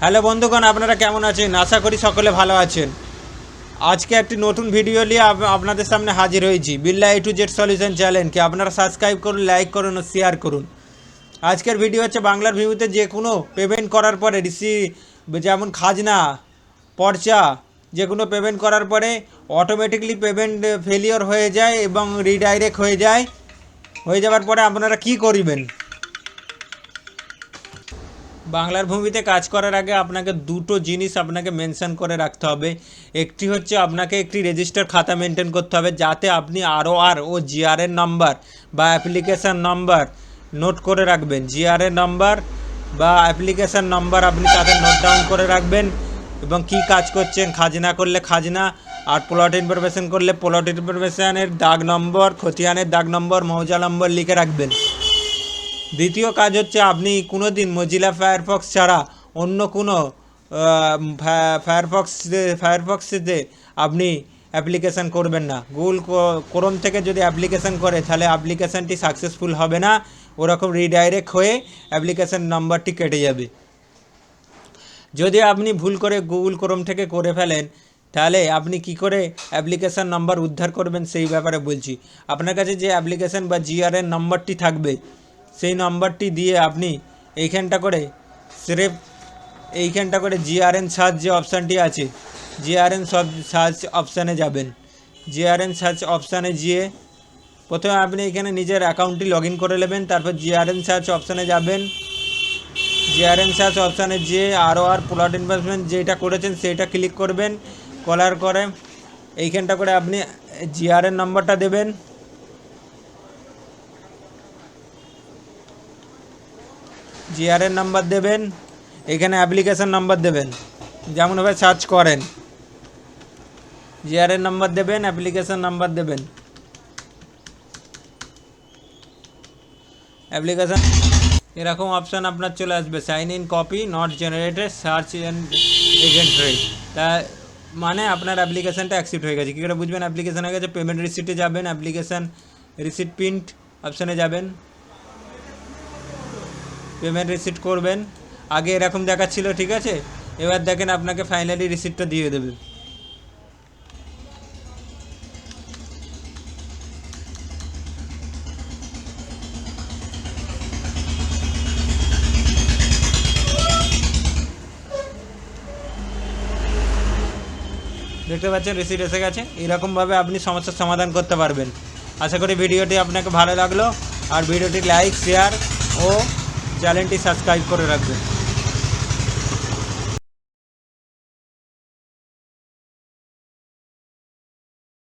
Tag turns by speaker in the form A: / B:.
A: Hello বন্ধুগণ, আপনারা কেমন আছেন? আশা করি সকলে ভালো আছেন। আজকে একটি নতুন ভিডিও নিয়ে আপনাদের সামনে হাজির হয়েছি। বিল্লা A to Z সলিউশন চ্যানেলকে আপনারা সাবস্ক্রাইব করুন, লাইক করুন ও শেয়ার করুন। আজকের ভিডিও হচ্ছে বাংলার ভিউতে যে কোনো পেমেন্ট করার পরে যেমন খাজনা, পর্চা, যে কোনো পেমেন্ট করার পরে অটোমেটিকলি পেমেন্ট ফেলিওর হয়ে যায় এবং রিডাইরেক্ট হয়ে যাওয়ার পরে আপনারা কি করবেন। বাংলার ভূমিতে কাজ করার আগে আপনাকে দুটো জিনিস আপনাকে মেনশন করে রাখতে হবে। একটি হচ্ছে আপনাকে একটি রেজিস্টার খাতা মেনটেন করতে হবে, যাতে আপনি ROR ও GRN নাম্বার বা অ্যাপ্লিকেশান নাম্বার নোট করে রাখবেন। GRN নাম্বার বা অ্যাপ্লিকেশান নাম্বার আপনি তাদের নোট ডাউন করে রাখবেন এবং কি কাজ করছেন, খাজনা করলে খাজনা, আর প্লট ইনফরমেশন করলে প্লট ইনফরমেশানের দাগ নম্বর, খতিয়ানের দাগ নম্বর, মৌজা নম্বর লিখে রাখবেন। দ্বিতীয় কাজ হচ্ছে আপনি কোনো দিন মজিলা ফায়ারফক্স ছাড়া অন্য কোনো ফায়ারফক্সে আপনি অ্যাপ্লিকেশান করবেন না। গুগল ক্রোম থেকে যদি অ্যাপ্লিকেশান করে তাহলে অ্যাপ্লিকেশানটি সাকসেসফুল হবে না, ওরকম রিডাইরেক্ট হয়ে অ্যাপ্লিকেশান নাম্বারটি কেটে যাবে। যদি আপনি ভুল করে গুগল ক্রোম থেকে করে ফেলেন তাহলে আপনি কি করে অ্যাপ্লিকেশান নাম্বার উদ্ধার করবেন সেই ব্যাপারে বলছি। আপনার কাছে যে অ্যাপ্লিকেশান বা GRN নাম্বারটি থাকবে সেই নাম্বারটি দিয়ে আপনি এইখানটা করে GRN সার্চ যে অপশানটি আছে, GRN সার্চ অপশানে যাবেন। GRN সার্চ অপশানে গিয়ে প্রথমে আপনি এখানে নিজের অ্যাকাউন্টটি লগ ইন করে নেবেন, তারপর GRN সার্চ অপশানে যাবেন। GRN সার্চ অপশানে যে ROR প্লট ইনভেস্টমেন্ট যেটা করেছেন সেইটা ক্লিক করবেন। করার করে এইখানটা করে আপনি GRN নাম্বারটা দেবেন। GRN নাম্বার দেবেন, এখানে অ্যাপ্লিকেশান নাম্বার দেবেন, যেমনভাবে সার্চ করেন GRN নাম্বার দেবেন, অ্যাপ্লিকেশান নাম্বার দেবেন। অ্যাপ্লিকেশান এরকম অপশান আপনার চলে আসবে, sign in copy not generated, search and agent rate. তা মানে আপনার অ্যাপ্লিকেশানটা অ্যাকসেপ্ট হয়ে গেছে। কী করে বুঝবেন অ্যাপ্লিকেশান হয়ে গেছে? পেমেন্ট রিসিপ্টে যাবেন, অ্যাপ্লিকেশান রিসিপ্ট প্রিন্ট অপশানে যাবেন, পেমেন্ট রিসিপ্ট করবেন। আগে এরকম দেখাচ্ছিল, ঠিক আছে, এবার দেখেন আপনাকে ফাইনালি রিসিপ্টটা দিয়ে দেবে। দেখতে পাচ্ছেন রিসিপ্ট এসে গেছে। এরকমভাবে আপনি সমস্যার সমাধান করতে পারবেন। আশা করি ভিডিওটি আপনাকে ভালো লাগলো, আর ভিডিওটি লাইক, শেয়ার ও চ্যানেলটি সাবস্ক্রাইব করে রাখবেন।